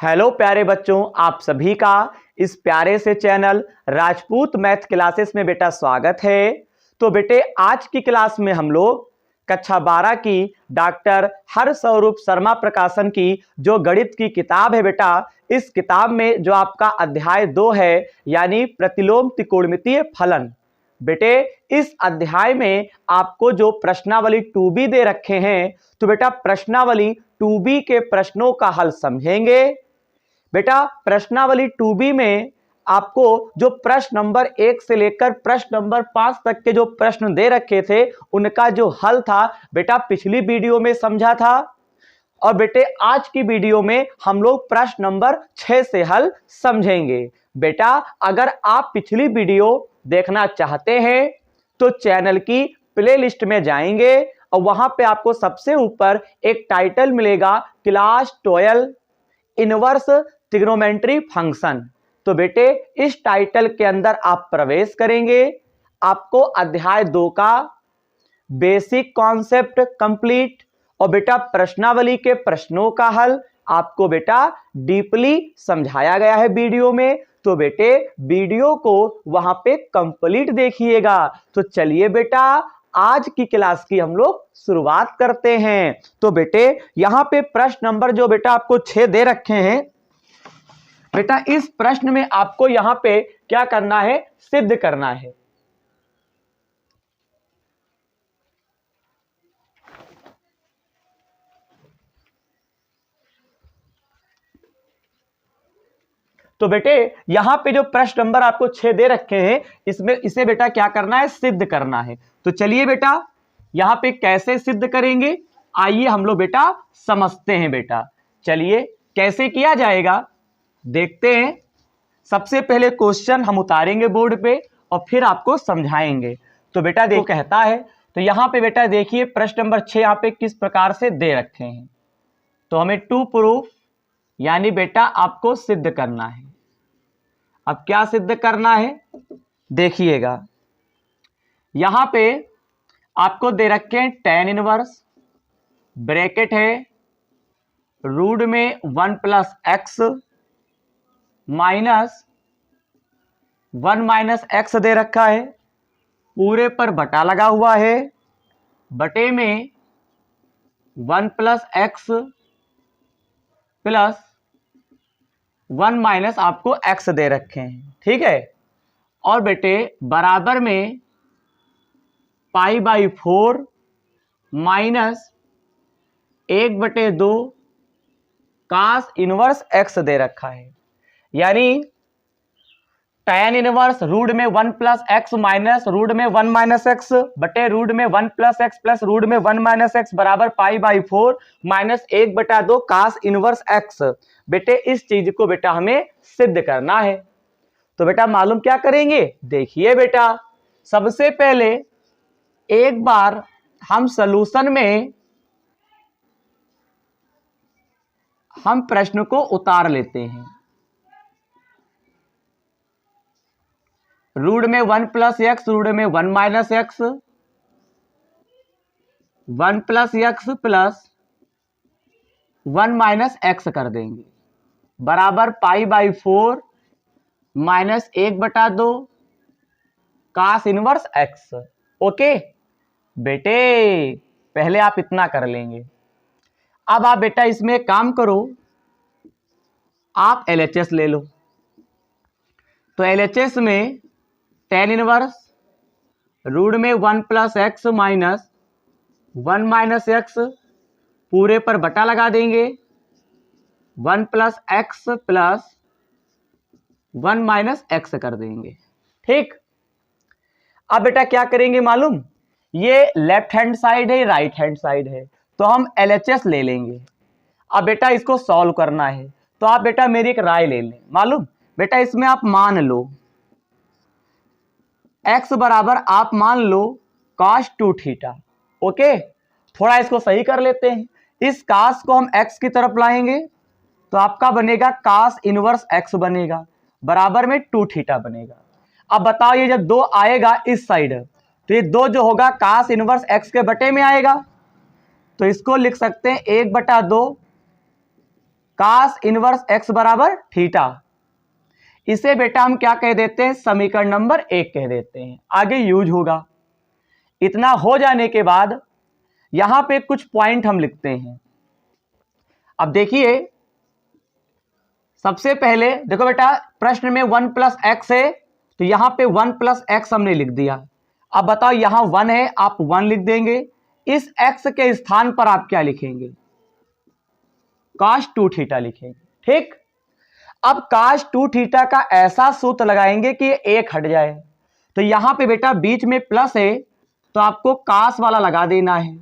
Hello प्यारे बच्चों, आप सभी का इस प्यारे से चैनल राजपूत मैथ क्लासेस में बेटा स्वागत है। तो बेटे आज की क्लास में हम लोग कक्षा 12 की डॉक्टर हरस्वरूप शर्मा प्रकाशन की जो गणित की किताब है बेटा, इस किताब में जो आपका अध्याय 2 है यानी प्रतिलोम त्रिकोणमितीय फलन। बेटे इस अध्याय में आपको जो प्रश्नावली 2B दे रखे हैं, तो बेटा प्रश्नावली 2B के प्रश्नों का हल समझेंगे। बेटा प्रश्नावली 2B में आपको जो प्रश्न नंबर 1 से लेकर प्रश्न नंबर 5 तक के जो प्रश्न दे रखे थे उनका जो हल था बेटा पिछली वीडियो में समझा था। और बेटे आज की वीडियो में हम लोग प्रश्न नंबर 6 से हल समझेंगे। बेटा अगर आप पिछली वीडियो देखना चाहते हैं तो चैनल की प्लेलिस्ट में जाएंगे और वहां पे आपको सबसे ऊपर एक टाइटल मिलेगा क्लास 12 इनवर्स ट्रिग्नोमेट्री फंक्शन। तो बेटे इस टाइटल के अंदर आप प्रवेश करेंगे, आपको अध्याय 2 का बेसिक कॉन्सेप्ट कंप्लीट और बेटा प्रश्नावली के प्रश्नों का हल आपको बेटा डीपली समझाया गया है वीडियो में। तो बेटे वीडियो को वहां पे कंप्लीट देखिएगा। तो चलिए बेटा आज की क्लास की हम लोग शुरुआत करते हैं। तो बेटे यहां पे प्रश्न नंबर जो बेटा आपको 6 दे रखे हैं, बेटा इस प्रश्न में आपको यहां पे क्या करना है, सिद्ध करना है। तो बेटे यहां पे जो प्रश्न नंबर आपको 6 दे रखे हैं इसमें इसे बेटा क्या करना है, सिद्ध करना है। तो चलिए बेटा यहां पे कैसे सिद्ध करेंगे, आइए हम लोग बेटा समझते हैं। बेटा चलिए कैसे किया जाएगा देखते हैं। सबसे पहले क्वेश्चन हम उतारेंगे बोर्ड पे और फिर आपको समझाएंगे। तो बेटा देखो कहता है, तो यहां पे बेटा देखिए प्रश्न नंबर 6 यहां पे किस प्रकार से दे रखे हैं। तो हमें टू प्रूफ यानी बेटा आपको सिद्ध करना है। अब क्या सिद्ध करना है देखिएगा, यहां पे आपको दे रखे हैं tan इनवर्स, ब्रैकेट है रूट में 1 plus x minus 1 minus x दे रखा है, पूरे पर बटा लगा हुआ है, बटे में 1 प्लस एक्स प्लस 1 माइनस आपको एक्स दे रखे हैं, ठीक है। और बेटे बराबर में π/4 माइनस 1/2 कास इनवर्स एक्स दे रखा है, यानी tan इनवर्स रूट में 1 प्लस एक्स माइनस रूट में 1 माइनस एक्स बटे रूट में 1 प्लस एक्स प्लस रूट में 1 माइनस एक्स बराबर π/4 माइनस 1/2 कास इनवर्स एक्स। बेटे इस चीज को बेटा हमें सिद्ध करना है। तो बेटा मालूम क्या करेंगे, देखिए बेटा सबसे पहले एक बार हम सॉल्यूशन में हम प्रश्न को उतार लेते हैं। रूट में 1 प्लस एक्स रूट में 1 minus x 1 plus x plus 1 minus x कर देंगे बराबर π/4 माइनस 1/2 कास इनवर्स एक्स। ओके बेटे पहले आप इतना कर लेंगे। अब आप बेटा इसमें एक काम करो, आप LHS ले लो। तो LHS में tan इनवर्स रूट में 1 plus x minus 1 minus x पूरे पर बटा लगा देंगे 1 plus x plus 1 minus x कर देंगे, ठीक। अब बेटा क्या करेंगे मालूम, ये लेफ्ट हैंड साइड है राइट हैंड साइड है, तो हम LHS ले लेंगे। अब बेटा इसको सॉल्व करना है, तो आप बेटा मेरी एक राय ले लें। मालूम बेटा इसमें आप मान लो x बराबर आप मान लो cos 2 थीटा। ओके थोड़ा इसको सही कर लेते हैं, इस cos को हम x की तरफ लाएंगे तो आपका बनेगा cos इनवर्स x बनेगा बराबर में 2 थीटा बनेगा। अब बताओ ये जब 2 आएगा इस साइड तो ये 2 जो होगा cos इनवर्स x के बटे में आएगा, तो इसको लिख सकते हैं 1/2 cos इनवर्स x बराबर थीटा। इसे बेटा हम क्या कह देते हैं, समीकरण नंबर 1 कह देते हैं। आगे यूज होगा। इतना हो जाने के बाद यहां पे कुछ पॉइंट हम लिखते हैं। अब देखिए, सबसे पहले देखो बेटा, प्रश्न में 1 प्लस एक्स है, तो यहां पे 1 प्लस एक्स हमने लिख दिया। अब बताओ, यहां 1 है, आप 1 लिख देंगे। इस x के स्थान पर आप क्या लिखेंगे, cos 2 थीटा लिखेंगे। ठीक, अब cos 2 थीटा का ऐसा सूत्र लगाएंगे कि एक हट जाए। तो यहां पे बेटा बीच में प्लस है, तो आपको cos वाला लगा देना है,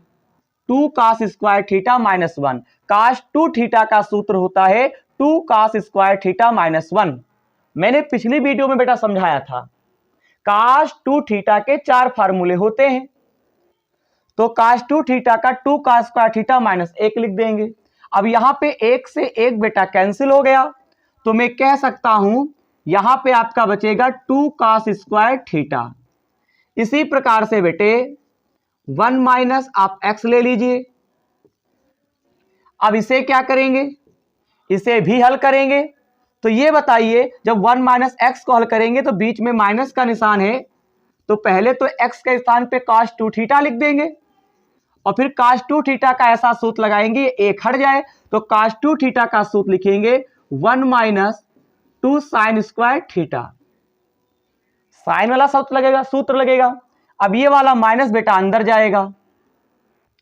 2 cos square theta minus 1। cos 2 theta का सूत्र होता है 2 cos स्क्वायर थीटा माइनस 1। मैंने पिछली वीडियो में बेटा समझाया था, cos 2 थीटा के 4 फार्मूले होते हैं। तो cos 2 थीटा का 2 cos स्क्वायर थीटा माइनस 1 लिख देंगे। अब यहां पे 1 से 1 बेटा कैंसिल हो गया, तो मैं कह सकता हूं यहां पे आपका बचेगा 2 cos स्क्वायर थीटा। इसी प्रकार से बेटे 1 माइनस आप x ले लीजिए। अब इसे क्या करेंगे, इसे भी हल करेंगे। तो ये बताइए, जब 1 माइनस एक्स को हल करेंगे तो बीच में माइनस का निशान है, तो पहले तो x के स्थान पे cos 2 थीटा लिख देंगे, और फिर cos 2 थीटा का ऐसा सूत्र लगाएंगे एक हट जाए, तो cos 2 थीटा का सूत्र लिखेंगे 1 minus 2 sine square theta. Sine वाला सूत्र लगेगा। अब ये वाला माइनस बेटा अंदर जाएगा,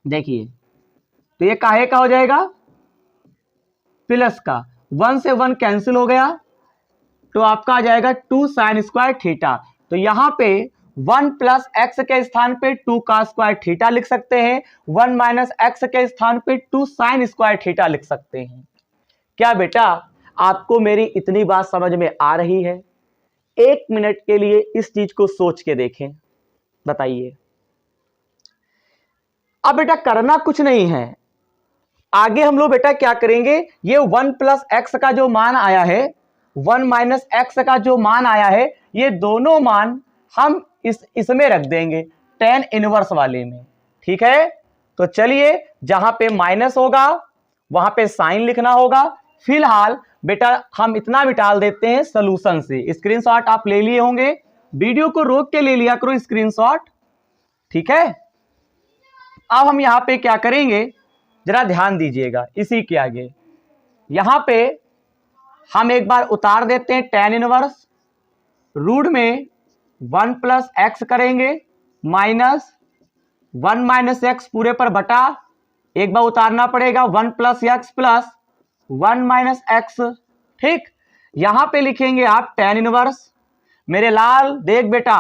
देखिए, तो ये काहे का हो जाएगा, प्लस का। 1 से 1 कैंसिल हो गया, तो आपका आ जाएगा 2 साइन स्क्वायर थीटा। तो यहां पे 1 प्लस एक्स के स्थान पे 2 का स्क्वायर थीटा लिख सकते हैं, 1 माइनस एक्स के स्थान पे 2 साइन स्क्वायर थीटा लिख सकते हैं। क्या बेटा आपको मेरी इतनी बात समझ में आ रही है? 1 मिनट के लिए इस चीज को सोच के देखें, बताइए। अब बेटा करना कुछ नहीं है, आगे हम लोग बेटा क्या करेंगे, ये 1 प्लस एक्स का जो मान आया है, 1 माइनस एक्स का जो मान आया है, ये दोनों मान हम इसमें रख देंगे, tan इनवर्स वाले में। ठीक है, तो चलिए, जहां पे माइनस होगा वहां पे साइन लिखना होगा। फिलहाल बेटा हम इतना मिटाल देते हैं सॉल्यूशन से। स्क्रीनशॉट आप ले लिए होंगे, वीडियो को रोक के ले लिया करो स्क्रीनशॉट। ठीक है, अब हम यहां पे क्या करेंगे, जरा ध्यान दीजिएगा। इसी के आगे यहां पे हम एक बार उतार देते हैं tan इनवर्स, रूट में 1 प्लस एक्स करेंगे, माइनस 1 माइनस एक्स पूरे पर बटा, एक बार उतारना पड़ेगा, 1 plus x plus 1 minus x. ठीक, यहां पे लिखेंगे आप tan इनवर्स। मेरे लाल देख बेटा,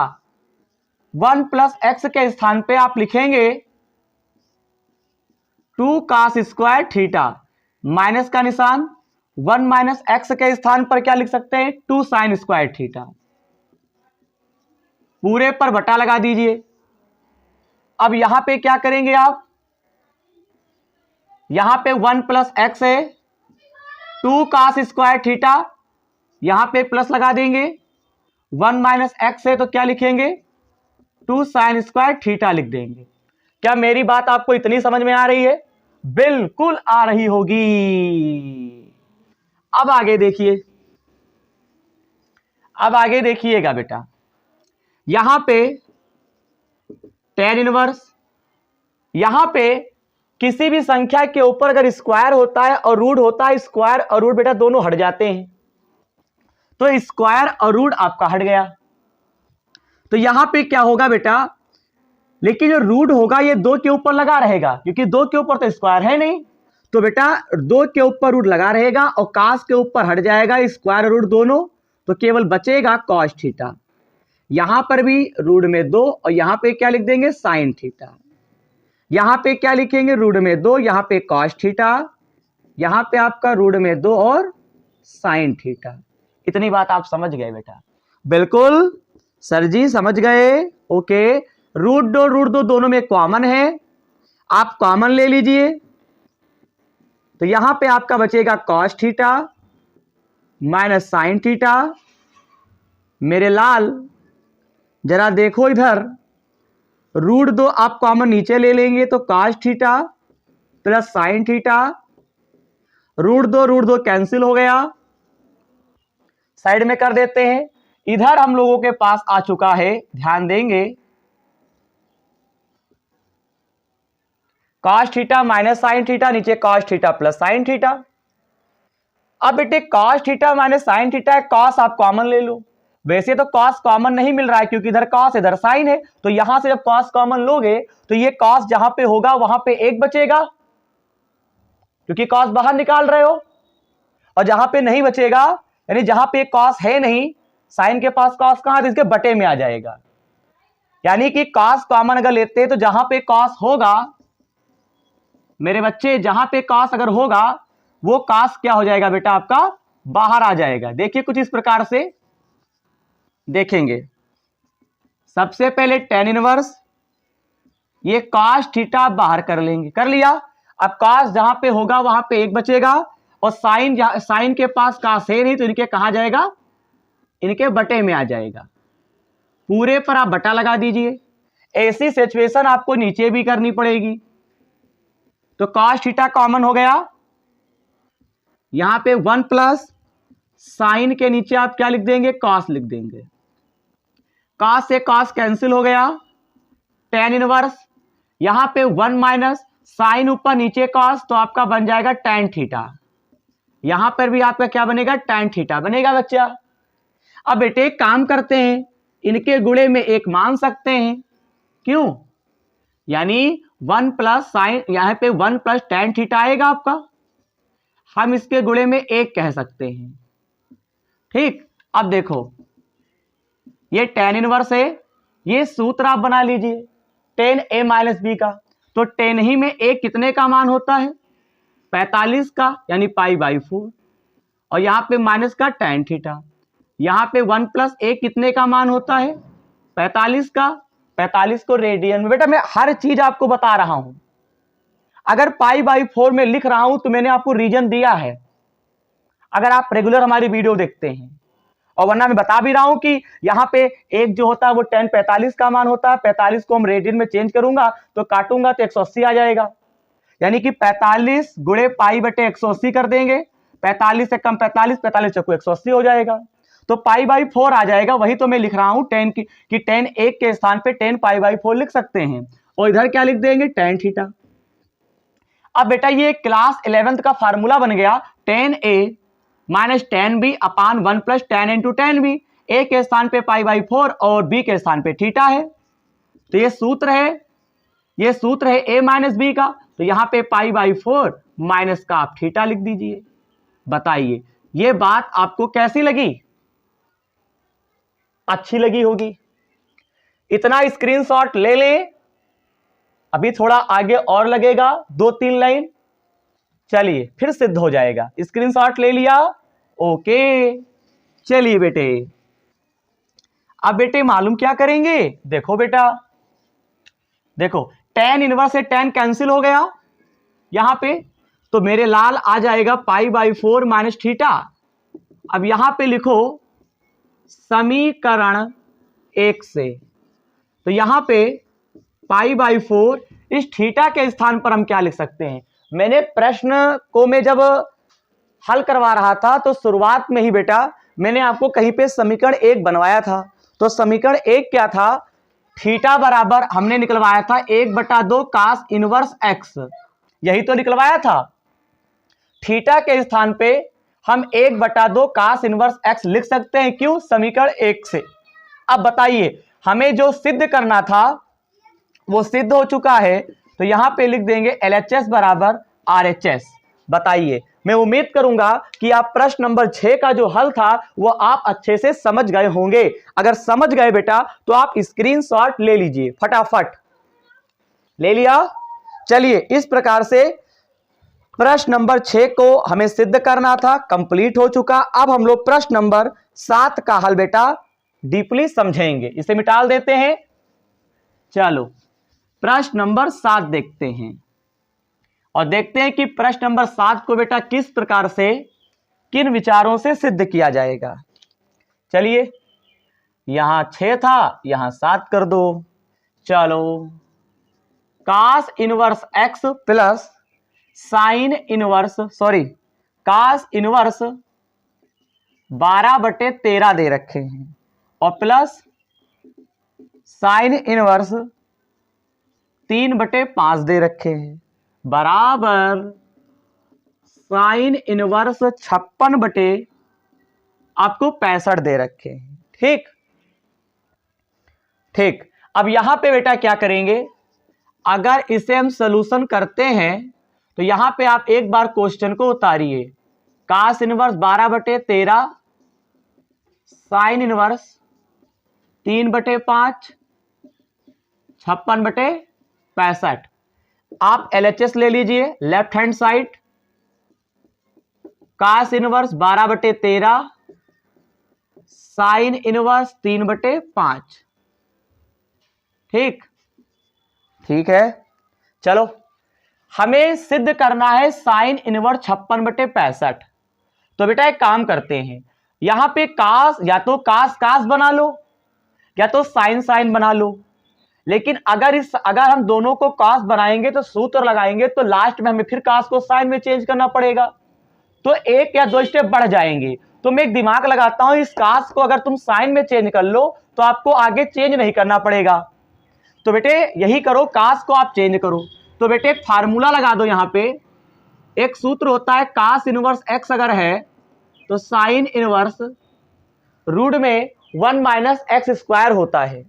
1 प्लस एक्स के स्थान पे आप लिखेंगे 2 cos स्क्वायर थीटा, माइनस का निशान, 1 माइनस एक्स के स्थान पर क्या लिख सकते हैं, 2 साइन स्क्वायर थीटा, पूरे पर बटा लगा दीजिए। अब यहां पे क्या करेंगे आप, यहां पे 1 प्लस एक्स है, 2 cos स्क्वायर थीटा, यहां पे प्लस लगा देंगे, 1 माइनस एक्स है तो क्या लिखेंगे, 2 साइन स्क्वायर थीटा लिख देंगे। क्या मेरी बात आपको इतनी समझ में आ रही है? बिल्कुल आ रही होगी। अब आगे देखिए, अब आगे देखिएगा बेटा, यहां पे tan इनवर्स, यहां पे किसी भी संख्या के ऊपर अगर स्क्वायर होता है और रूट होता है, स्क्वायर और रूट बेटा दोनों हट जाते हैं, तो स्क्वायर और रूट आपका हट गया। तो यहां पे क्या होगा बेटा, लेकिन जो रूट होगा ये 2 के ऊपर लगा रहेगा, क्योंकि 2 के ऊपर तो स्क्वायर है नहीं, तो बेटा 2 के ऊपर रूट लगा रहेगा और cos के ऊपर हट जाएगा स्क्वायर रूट दोनों, तो केवल बचेगा cos थीटा। यहां पर भी रूट में 2 और यहां पे क्या लिख देंगे, साइन थीटा। यहां पे क्या लिखेंगे, रूट में 2, यहां पे cos थीटा, यहां पे आपका रूट में 2 और साइन थीटा। इतनी बात आप समझ गए बेटा? बिल्कुल सर जी समझ गए। ओके, रूट दो दोनों में कॉमन है, आप कॉमन ले लीजिए, तो यहां पे आपका बचेगा cos theta minus sine theta. मेरे लाल जरा देखो इधर, रूट 2 आप कॉमन नीचे ले लेंगे तो cos theta plus sine theta, root दो कैंसिल हो गया, साइड में कर देते हैं। इधर हम लोगों के पास आ चुका है, ध्यान देंगे, cos theta minus sine theta, नीचे cos theta plus sine theta. अब बेटे cos theta minus sine theta है, cos आप कॉमन ले लो। वैसे तो cos कॉमन नहीं मिल रहा है क्योंकि इधर cos इधर साइन है, तो यहां से जब cos कॉमन लोगे तो ये cos जहां पे होगा वहां पे एक बचेगा क्योंकि cos बाहर निकाल रहे हो, और जहां पे नहीं बचेगा यानी जहां पे cos है नहीं, साइन के पास cos कहां है, इसके बटे में आ जाएगा। यानी कि cos कॉमन अगर लेते हैं तो जहां पे cos होगा मेरे बच्चे, जहां पे cos अगर होगा वो cos क्या हो जाएगा बेटा आपका, बाहर आ जाएगा। देखिए कुछ इस प्रकार से देखेंगे। सबसे पहले tan इनवर्स, ये cos थीटा बाहर कर लेंगे, कर लिया। अब cos जहां पे होगा वहां पे एक बचेगा, और साइन के पास cos है नहीं तो इनके कहा जाएगा, इनके बटे में आ जाएगा। पूरे पर आप बटा लगा दीजिए। ऐसी सिचुएशन आपको नीचे भी करनी पड़ेगी। तो cos थीटा कॉमन हो गया, यहां पे 1 प्लस साइन के नीचे आप क्या लिख देंगे, cos लिख देंगे। cos से cos कैंसिल हो गया, tan इनवर्स, यहां पे 1 माइनस साइन ऊपर नीचे cos, तो आपका बन जाएगा tan थीटा। यहां पर भी आपका क्या बनेगा, tan थीटा बनेगा बच्चा। अब बेटे एक काम करते हैं, इनके गुणे में एक मान सकते हैं, क्यों, यानी 1 प्लस साइन, यहां पे 1 प्लस tan थीटा आएगा आपका, हम इसके गुणे में एक कह सकते हैं। ठीक, अब देखो ये tan इनवर्स है, ये सूत्र आप बना लीजिए tan a माइनस बी का। तो tan ही में a कितने का मान होता है, 45 का, यानी π/4, और यहां पे माइनस का tan थीटा। यहां पे 1 प्लस a कितने का मान होता है, 45 का, 45 को रेडियन में। बेटा मैं हर चीज आपको बता रहा हूं, अगर π/4 में लिख रहा हूं तो मैंने आपको रीजन दिया है, अगर आप रेगुलर हमारी वीडियो देखते हैं। और वरना मैं बता भी रहा हूं कि यहां पे एक जो होता है वो tan 45 का मान होता है, 45 को हम रेडियन में चेंज करूंगा तो काटूंगा तो 180 आ जाएगा, यानी कि 45 गुणे π/180 कर देंगे, 45 से कम 45, 45 चौको 180 हो जाएगा, तो π/4 आ जाएगा। वही तो मैं लिख रहा हूं tan की, कि tan 1 के स्थान पे tan π/4 लिख सकते हैं, और इधर क्या लिख देंगे, tan थीटा। अब बेटा ये क्लास 11th का फार्मूला बन गया, tan a minus tan b upon 1 plus tan into tan b। a के स्थान पे π/4 और b के स्थान पे थीटा है, तो ये सूत्र है, ये सूत्र है a माइनस b का, तो यहां पे π/4 माइनस का आप थीटा लिख दीजिए। बताइए ये बात आपको कैसी लगी, अच्छी लगी होगी। इतना स्क्रीनशॉट ले लें, अभी थोड़ा आगे और लगेगा 2-3 लाइन, चलिए फिर सिद्ध हो जाएगा। स्क्रीनशॉट ले लिया, ओके। चलिए बेटे, अब बेटे मालूम क्या करेंगे, देखो बेटा, देखो tan इनवर्स से tan कैंसिल हो गया यहां पे, तो मेरे लाल आ जाएगा π/4 माइनस थीटा। अब यहां पे लिखो समीकरण 1 से, तो यहां पे π/4, इस थीटा के स्थान पर हम क्या लिख सकते हैं। मैंने प्रश्न को मैं जब हल करवा रहा था तो शुरुआत में ही बेटा मैंने आपको कहीं पे समीकरण 1 बनवाया था। तो समीकरण 1 क्या था, थीटा बराबर हमने निकलवाया था 1/2 cos इनवर्स x, यही तो निकलवाया था। थीटा के स्थान पे हम 1/2 cos इनवर्स x लिख सकते हैं, क्यों, समीकरण 1 से। अब बताइए हमें जो सिद्ध करना था वो सिद्ध हो चुका है, तो यहां पे लिख देंगे LHS बराबर RHS। बताइए, मैं उम्मीद करूंगा कि आप प्रश्न नंबर 6 का जो हल था वो आप अच्छे से समझ गए होंगे। अगर समझ गए बेटा तो आप स्क्रीनशॉट ले लीजिए, फटाफट ले लिया। चलिए इस प्रकार से प्रश्न नंबर 6 को हमें सिद्ध करना था, कंप्लीट हो चुका। अब हम लोग प्रश्न नंबर 7 का हल बेटा डीपली समझेंगे, इसे मिटा देते हैं। चलो प्रश्न नंबर 7 देखते हैं, और देखते हैं कि प्रश्न नंबर 7 को बेटा किस प्रकार से, किन विचारों से सिद्ध किया जाएगा। चलिए यहां 6 था, यहां 7 कर दो। चलो cos inverse x plus sine inverse, sorry cos inverse 12/13 दे रखे हैं और प्लस साइन इनवर्स 3/5 दे रखे हैं बराबर साइन इनवर्स 56 आपको 65 दे रखे हैं। ठीक ठीक, अब यहां पे बेटा क्या करेंगे, अगर इसे हम सॉल्यूशन करते हैं तो यहां पे आप एक बार क्वेश्चन को उतारिए। कास इनवर्स 12/13 साइन इनवर्स 3/5 56/65। आप LHS ले लीजिए लेफ्ट हैंड साइड, कास इनवर्स 12/13 साइन इनवर्स 3/5। ठीक ठीक है, चलो हमें सिद्ध करना है साइन इनवर्स 56/65। तो बेटा एक काम करते हैं, यहां पे कास या तो कास कास बना लो या तो साइन साइन बना लो, लेकिन अगर हम दोनों को कास बनाएंगे तो सूत्र लगाएंगे तो लास्ट में हमें फिर कास को साइन में चेंज करना पड़ेगा, तो एक या दो स्टेप बढ़ जाएंगे। तो मैं एक दिमाग लगाता हूं, इस कास को अगर तुम साइन में चेंज कर लो तो आपको आगे चेंज नहीं करना पड़ेगा। तो बेटे यही करो, कास को आप चेंज करो। तो बेटे एक फार्मूला लगा दो, यहां पे एक सूत्र होता है कास इनवर्स एक्स अगर है तो साइन इनवर्स रूट में 1 - x स्क्वायर होता है।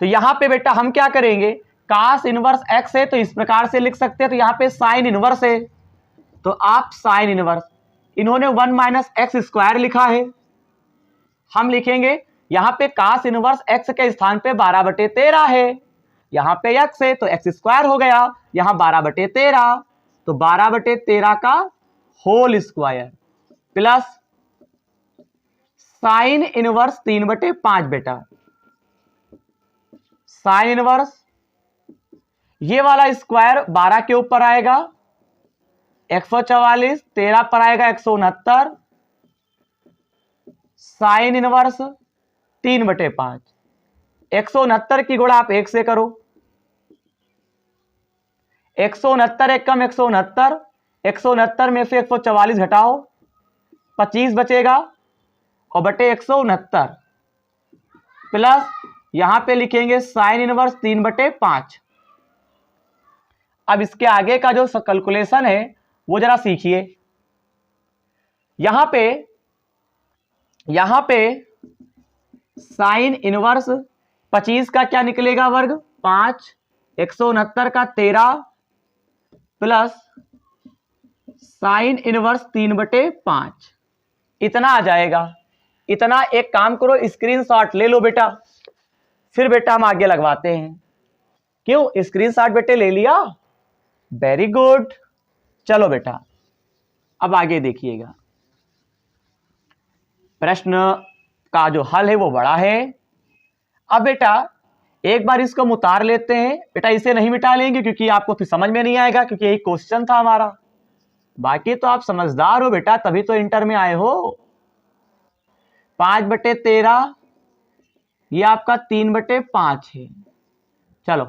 तो यहां पे बेटा हम क्या करेंगे, कास इनवर्स x है तो इस प्रकार से लिख सकते हैं, तो यहां पे साइन इनवर्स है तो आप साइन इनवर्स, इन्होंने 1 - x स्क्वायर लिखा है, हम लिखेंगे यहां पे कास इनवर्स x के स्थान पे 12/13 है, यहां पे x है तो x स्क्वायर हो गया, यहां 12/13 तो 12/13 का whole square plus sine inverse 3/5 बेटा, साइन इनवर्स ये वाला स्क्वायर 12 के ऊपर आएगा 144, 13 पर आएगा 169, साइन इनवर्स 3/5। 169 की गुणा आप 1 से करो, 169 एक कम 169, 169 में से 144 घटाओ 25 बचेगा और बटे 169 प्लस यहां पे लिखेंगे साइन इनवर्स 3/5। अब इसके आगे का जो कैलकुलेशन है वो जरा सीखिए। यहां पे साइन इनवर्स 25 का क्या निकलेगा वर्ग 5, 169 का 13 प्लस साइन इनवर्स 3/5 इतना आ जाएगा। इतना एक काम करो, स्क्रीनशॉट ले लो बेटा, फिर बेटा हम आगे लगवाते हैं। क्यों स्क्रीनशॉट बेटे ले लिया, वेरी गुड। चलो बेटा अब आगे देखिएगा, प्रश्न का जो हल है वो बड़ा है। अब बेटा एक बार इसको हम उतार लेते हैं, बेटा इसे नहीं मिटा लेंगे क्योंकि आपको फिर समझ में नहीं आएगा, क्योंकि यही क्वेश्चन था हमारा। बाकी तो आप समझदार हो बेटा, तभी तो इंटर में आए हो। 5/13 ये आपका 3/5 है। चलो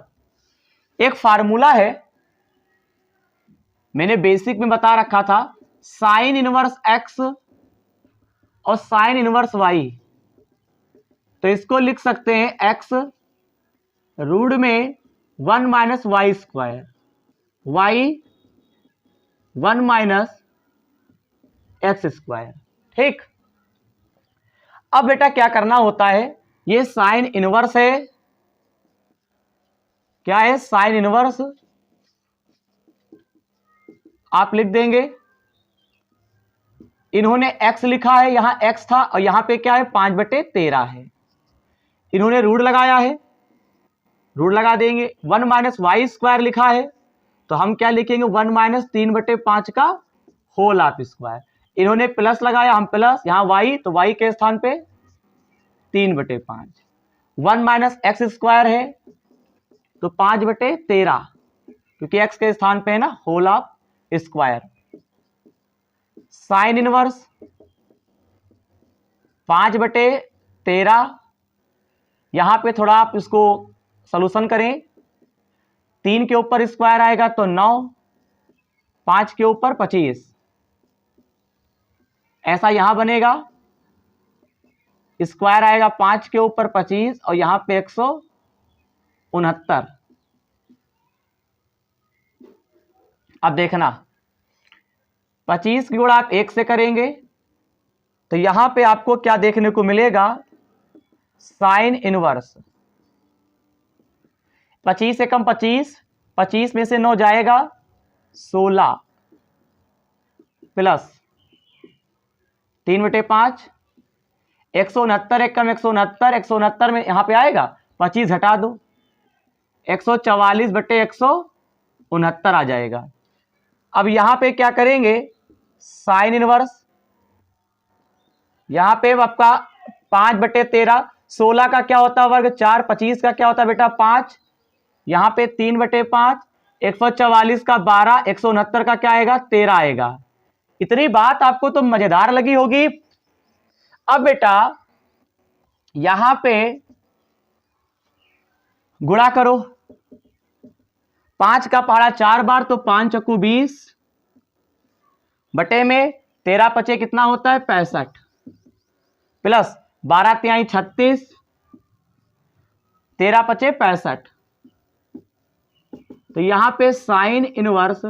एक फार्मूला है, मैंने बेसिक में बता रखा था, साइन इनवर्स x और साइन इनवर्स y, तो इसको लिख सकते हैं x रूट में 1 - y square, y 1 - x square. ठीक, अब बेटा क्या करना होता है, ये साइन इनवर्स है, क्या है साइन इनवर्स, आप लिख देंगे, इन्होंने x लिखा है, यहां x था और यहां पे क्या है 5/13 है, इन्होंने रूट लगाया है, रूट लगा देंगे। 1 - y स्क्वायर लिखा है तो हम क्या लिखेंगे 1 - 3/5 का होल ऑफ स्क्वायर, इन्होंने प्लस लगाया, हम प्लस, यहां y तो y के स्थान पे 3/5, 1 - x स्क्वायर है तो 5/13 क्योंकि x के स्थान पे है ना whole of square, sine inverse 5/13, यहां पे थोड़ा आप इसको सॉल्यूशन करें, 3 के ऊपर स्क्वायर आएगा तो 9, 5 के ऊपर 25, ऐसा यहां बनेगा, स्क्वायर आएगा 5 के ऊपर 25 और यहां पे 169। अब देखना 25 की गुणा आप 1 से करेंगे तो यहां पे आपको क्या देखने को मिलेगा, साइन इनवर्स। 25 से कम 25, 25 में से 9 जाएगा 16 प्लस 3/5, 169 एक कम 169, 169 में यहां पे आएगा 25 घटा दो, 144/169 आ जाएगा। अब यहां पे क्या करेंगे, साइन इनवर्स, यहां पे आपका 5/13, 16 का क्या होता है वर्ग 4, 25 का क्या होता है बेटा 5, यहां पे 3/5, 144 का 12, 169 का क्या आएगा 13 आएगा। इतनी बात आपको तो मजेदार लगी होगी। अब बेटा यहां पे गुणा करो, 5 का पहाड़ा 4 बार तो 5 चक्कू 20 बटे में 13 पचे कितना होता है 65 प्लस 12 तिहाई 36, 13 पचे 65। तो यहां पे साइन इनवर्स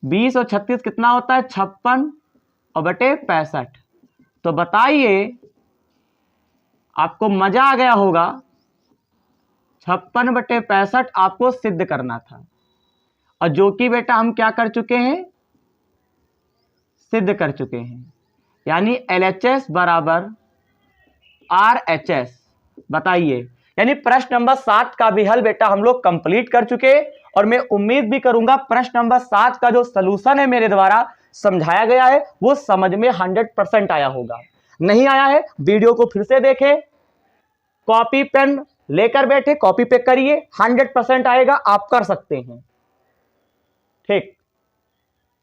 20 और 36 कितना होता है 56 और बटे 65। तो बताइए आपको मजा आ गया होगा, 56/65 आपको सिद्ध करना था और जो कि बेटा हम क्या कर चुके हैं, सिद्ध कर चुके हैं, यानी LHS बराबर RHS। बताइए, यानी प्रश्न नंबर 7 का भी हल बेटा हम लोग कंप्लीट कर चुके और मैं उम्मीद भी करूंगा प्रश्न नंबर 7 का जो सलूशन है मेरे द्वारा समझाया गया है वो समझ में 100% आया होगा। नहीं आया है वीडियो को फिर से देखें, कॉपी पेन लेकर बैठे कॉपी पे करिए, 100% आएगा, आप कर सकते हैं। ठीक,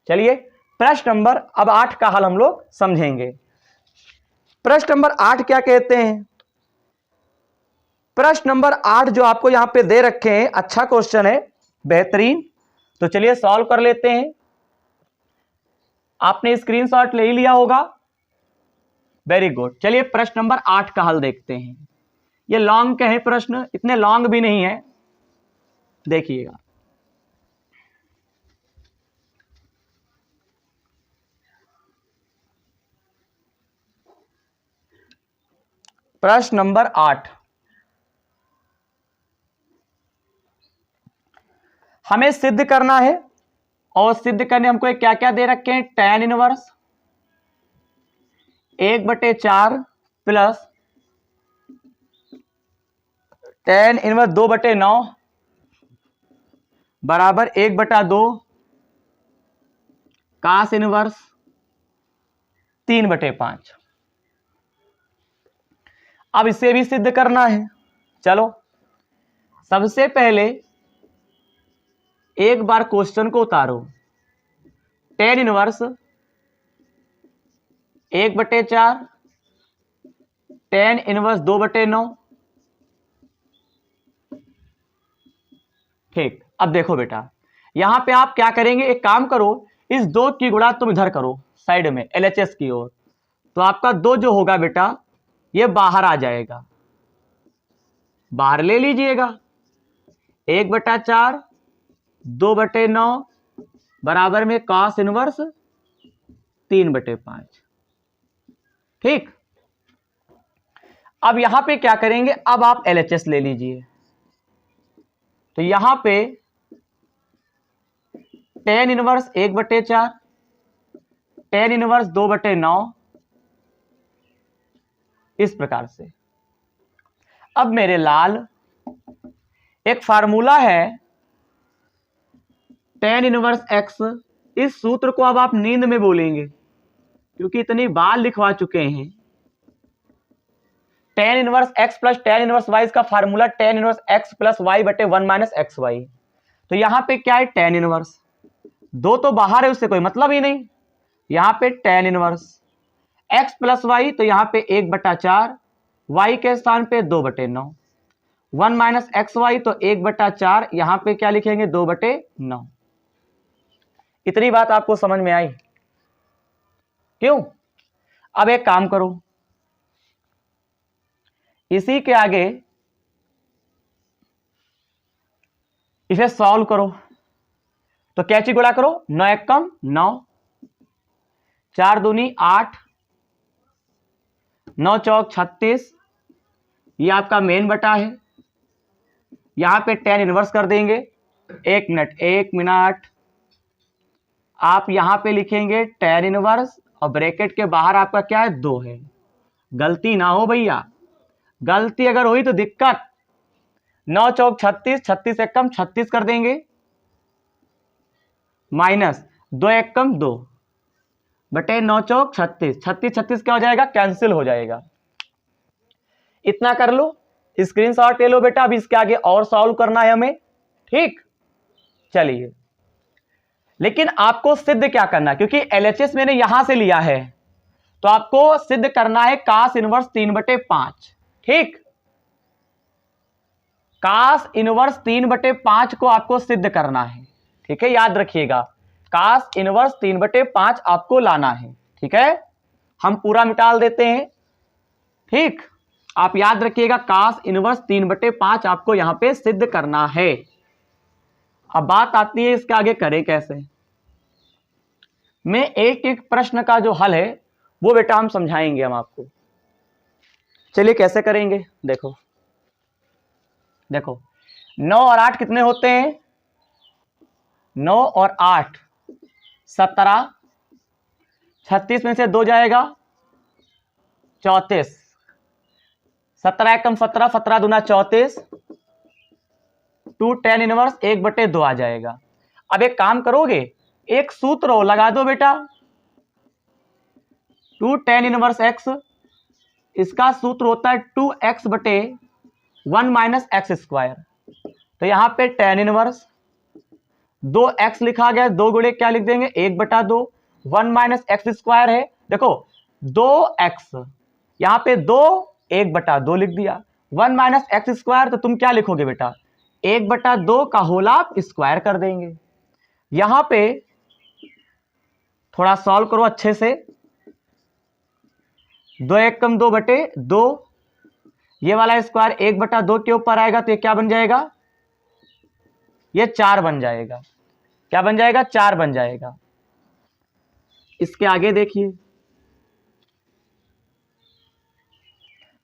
चलिए प्रश्न नंबर अब 8 का हल हम लोग समझेंगे। प्रश्न नंबर 8 क्या कहते हैं, प्रश्न नंबर 8 जो आपको यहां पे दे रखे हैं, अच्छा क्वेश्चन है, बेहतरीन। तो चलिए सॉल्व कर लेते हैं। आपने स्क्रीनशॉट ले ही लिया होगा, वेरी गुड। चलिए प्रश्न नंबर 8 का हल देखते हैं। ये लॉन्ग के हैं प्रश्न, इतने लॉन्ग भी नहीं है, देखिएगा। प्रश्न नंबर 8, हमें सिद्ध करना है और सिद्ध करने हमको क्या क्या दे रखे हैं, tan inverse 1/4 plus tan inverse 2/9 बराबर 1/2 cos इनवर्स 3/5। अब इसे भी सिद्ध करना है। चलो सबसे पहले एक बार क्वेश्चन को उतारो, tan इनवर्स 1/4 tan इनवर्स 2/9। ठीक, अब देखो बेटा यहां पे आप क्या करेंगे, एक काम करो, इस 2 की गुणा तुम इधर करो साइड में LHS की ओर, तो आपका 2 जो होगा बेटा ये बाहर आ जाएगा, बाहर ले लीजिएगा। 1/4 2/9 बराबर में cos इनवर्स 3/5। ठीक, अब यहां पे क्या करेंगे, अब आप LHS ले लीजिए। तो यहां पे tan इनवर्स 1/4 tan इनवर्स 2/9 इस प्रकार से। अब मेरे लाल एक फार्मूला है tan इनवर्स x, इस सूत्र को अब आप नींद में बोलेंगे क्योंकि इतनी बार लिखवा चुके हैं। tan inverse x plus tan inverse y, इसका formula tan inverse x plus y बटे 1 - xy। तो यहां पे क्या है, tan इनवर्स 2 तो बाहर है, उससे कोई मतलब ही नहीं। यहां पे tan inverse x plus y, तो यहां पे 1/4, y के स्थान पे 2/9, 1 - xy तो 1/4, यहां पे क्या लिखेंगे 2/9। इतनी बात आपको समझ में आई? क्यों? अब एक काम करो, इसी के आगे इसे सॉल्व करो। तो कैची गुणा करो, 9 एकम 9, 4 दूनी 8, 9 चौक 36, ये आपका मेन बटा है। यहां पे tan इनवर्स कर देंगे। 1 मिनट आप यहां पे लिखेंगे tan इनवर्स और ब्रैकेट के बाहर आपका क्या है 2 है। गलती ना हो भैया, गलती अगर हुई तो दिक्कत। 9 चौक 36, 36 एकम 36 कर देंगे, माइनस 2 एकम 2 बटे 9 चौक 36, 36 36 क्या हो जाएगा, कैंसिल हो जाएगा। इतना कर लो, स्क्रीनशॉट ले लो बेटा। अब इसके आगे और सॉल्व करना है हमें, ठीक। चलिए, लेकिन आपको सिद्ध क्या करना है, क्योंकि LHS मैंने यहां से लिया है, तो आपको सिद्ध करना है कास इनवर्स 3/5, ठीक। कास इनवर्स 3/5 को आपको सिद्ध करना है, ठीक है, याद रखिएगा। कास इनवर्स 3/5 आपको लाना है, ठीक है। हम पूरा मिटाल देते हैं, ठीक। आप याद रखिएगा, कास इनवर्स 3/5 आपको यहां पे सिद्ध करना है। अब बात आती है इसके आगे करें कैसे। मैं एक एक प्रश्न का जो हल है वो बेटा हम समझाएंगे हम आपको। चलिए कैसे करेंगे, देखो देखो 9 और 8 कितने होते हैं, 9 और 8 17, 36 में से 2 जाएगा 34, 17 एकम 17, 17 दूना 34, 2 tan इनवर्स 1/2 आ जाएगा। अब एक काम करोगे, एक सूत्र लगा दो बेटा, 2 tan इनवर्स x, इसका सूत्र होता है 2x बटे 1 माइनस एक्स स्क्वायर। तो यहां पे tan इनवर्स 2x लिखा गया, 2 गुणे क्या लिख देंगे 1/2, 1 माइनस एक्स स्क्वायर है, देखो 2x, यहां पे 2 1/2 लिख दिया, 1 माइनस एक्स स्क्वायर, तो तुम क्या लिखोगे बेटा 1/2 का होल आप स्क्वायर कर देंगे। यहां पे थोड़ा सॉल्व करो अच्छे से, 2 एकम 2/2, ये वाला स्क्वायर 1/2 के ऊपर आएगा तो ये क्या बन जाएगा, ये 4 बन जाएगा। क्या बन जाएगा, 4 बन जाएगा। इसके आगे देखिए,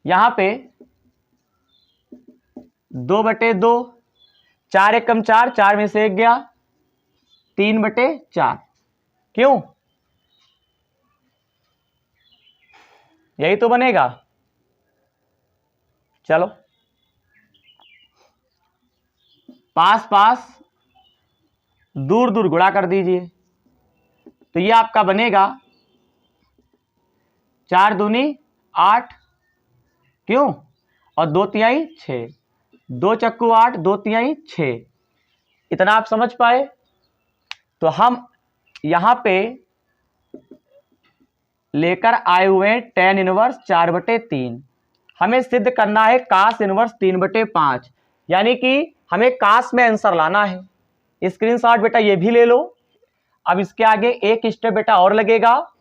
यहां पे 2/2, 4 एकम 4, 4 में से 1 गया, 3/4, क्यों, यही तो बनेगा। चलो पास पास दूर दूर गुणा कर दीजिए, तो ये आपका बनेगा 4 दूनी 8, क्यों, और 2 तिहाई 6, 2 चक्कू 8, 2 तिहाई 6। इतना आप समझ पाए। तो हम यहां पे लेकर आए हुए tan इनवर्स 4/3, हमें सिद्ध करना है कास इनवर्स 3/5, यानी कि हमें कास में आंसर लाना है। स्क्रीनशॉट बेटा ये भी ले लो। अब इसके आगे एक स्टेप बेटा और लगेगा,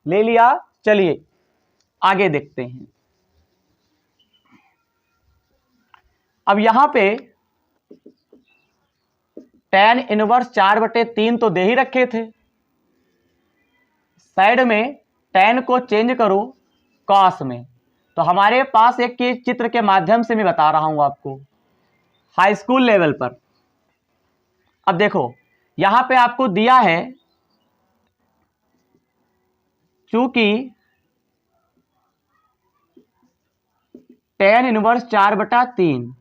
ले लिया। चलिए आगे देखते हैं। अब यहां पे tan इनवर्स 4/3 तो दे ही रखे थे, साइड में tan को चेंज करो cos में, तो हमारे पास एक चित्र के माध्यम से मैं बता रहा हूं आपको हाई स्कूल लेवल पर। अब देखो यहां पे आपको दिया है, चूंकि tan इनवर्स 4/3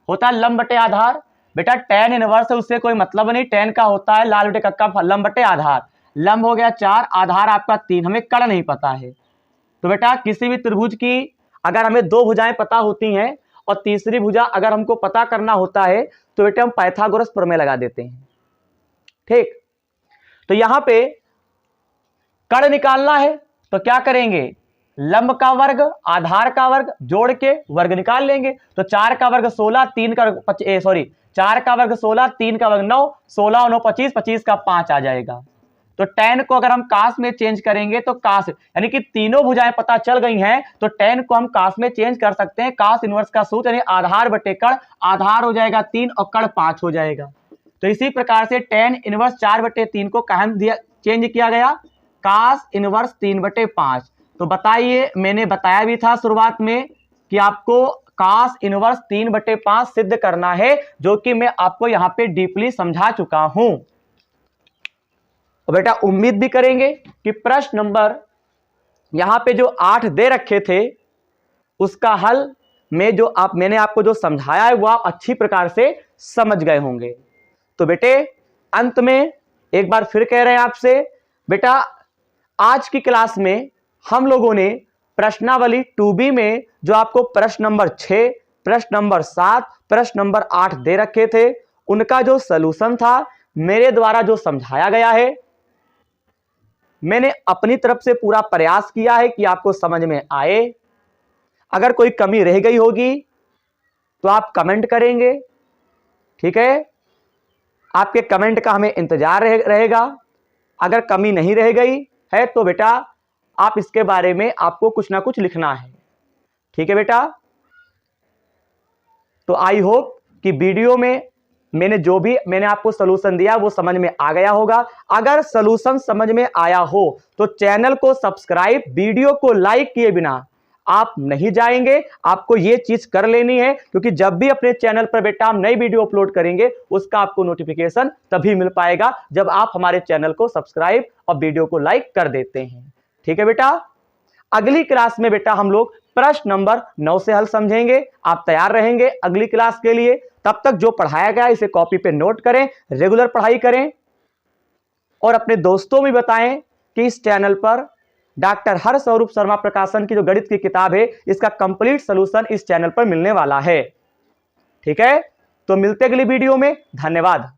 होता है लंब बटे आधार, बेटा tan इनवर्स से उससे कोई मतलब नहीं, tan का होता है लाल बटे कक्का लंब बटे आधार, लंब हो गया 4, आधार आपका 3, हमें कर्ण नहीं पता है। तो बेटा किसी भी त्रिभुज की अगर हमें 2 भुजाएं पता होती हैं और तीसरी भुजा अगर हमको पता करना होता है तो बेटा हम पाइथागोरस प्रमेय लगा देते हैं, ठीक। तो यहां पे कर्ण निकालना है तो क्या करेंगे, लंब का वर्ग आधार का वर्ग जोड़ के वर्ग निकाल लेंगे। तो 4 का वर्ग 16, 3 का 4 का वर्ग 16, 3 का वर्ग 9, 16 और 9 25, 25 का 5 आ जाएगा। तो tan को अगर हम cos में चेंज करेंगे तो cos, यानी कि तीनों भुजाएं पता चल गई हैं, तो tan को हम cos में चेंज कर सकते हैं। cos इनवर्स का सूत्र यानी आधार बटे कण, आधार हो जाएगा 3 और कण 5 हो जाएगा। तो इसी प्रकार से tan इनवर्स 4/3 को कहाँ दिया चेंज किया गया, cos इनवर्स 3/5। तो बताइए, मैंने बताया भी था शुरुआत में कि आपको cos इनवर्स 3/5 सिद्ध करना है, जो कि मैं आपको यहां पे डीपली समझा चुका हूं। तो बेटा उम्मीद भी करेंगे कि प्रश्न नंबर यहां पे जो 8 दे रखे थे उसका हल मैंने आपको जो समझाया है वो आप अच्छी प्रकार से समझ गए होंगे। तो बेटे अंत में एक बार फिर कह रहे हैं आपसे, बेटा आज की क्लास में हम लोगों ने प्रश्नावली 2B में जो आपको प्रश्न नंबर 6, प्रश्न नंबर 7, प्रश्न नंबर 8 दे रखे थे, उनका जो सलूशन था मेरे द्वारा जो समझाया गया है, मैंने अपनी तरफ से पूरा प्रयास किया है कि आपको समझ में आए। अगर कोई कमी रह गई होगी तो आप कमेंट करेंगे, ठीक है, आपके कमेंट का हमें इंतजार रहेगा। अगर कमी नहीं रह गई है तो बेटा आप इसके बारे में आपको कुछ ना कुछ लिखना है, ठीक है बेटा। तो आई होप कि वीडियो में मैंने आपको सलूशन दिया वो समझ में आ गया होगा। अगर सलूशन समझ में आया हो तो चैनल को सब्सक्राइब, वीडियो को लाइक किए बिना आप नहीं जाएंगे। आपको ये चीज कर लेनी है, क्योंकि जब भी अपने चैनल पर बेटा हम नई वीडियो अपलोड करेंगे उसका आपको नोटिफिकेशन तभी मिल पाएगा जब आप हमारे चैनल को सब्सक्राइब और वीडियो को लाइक कर देते हैं, ठीक है बेटा। अगली क्लास में बेटा हम लोग प्रश्न नंबर 9 से हल समझेंगे। आप तैयार रहेंगे अगली क्लास के लिए। तब तक जो पढ़ाया गया इसे कॉपी पे नोट करें, रेगुलर पढ़ाई करें और अपने दोस्तों में बताएं कि इस चैनल पर डॉक्टर हरस्वरूप शर्मा प्रकाशन की जो गणित की किताब है इसका कंप्लीट सलूशन इस चैनल पर मिलने वाला है, ठीक है। तो मिलते अगली वीडियो में, धन्यवाद।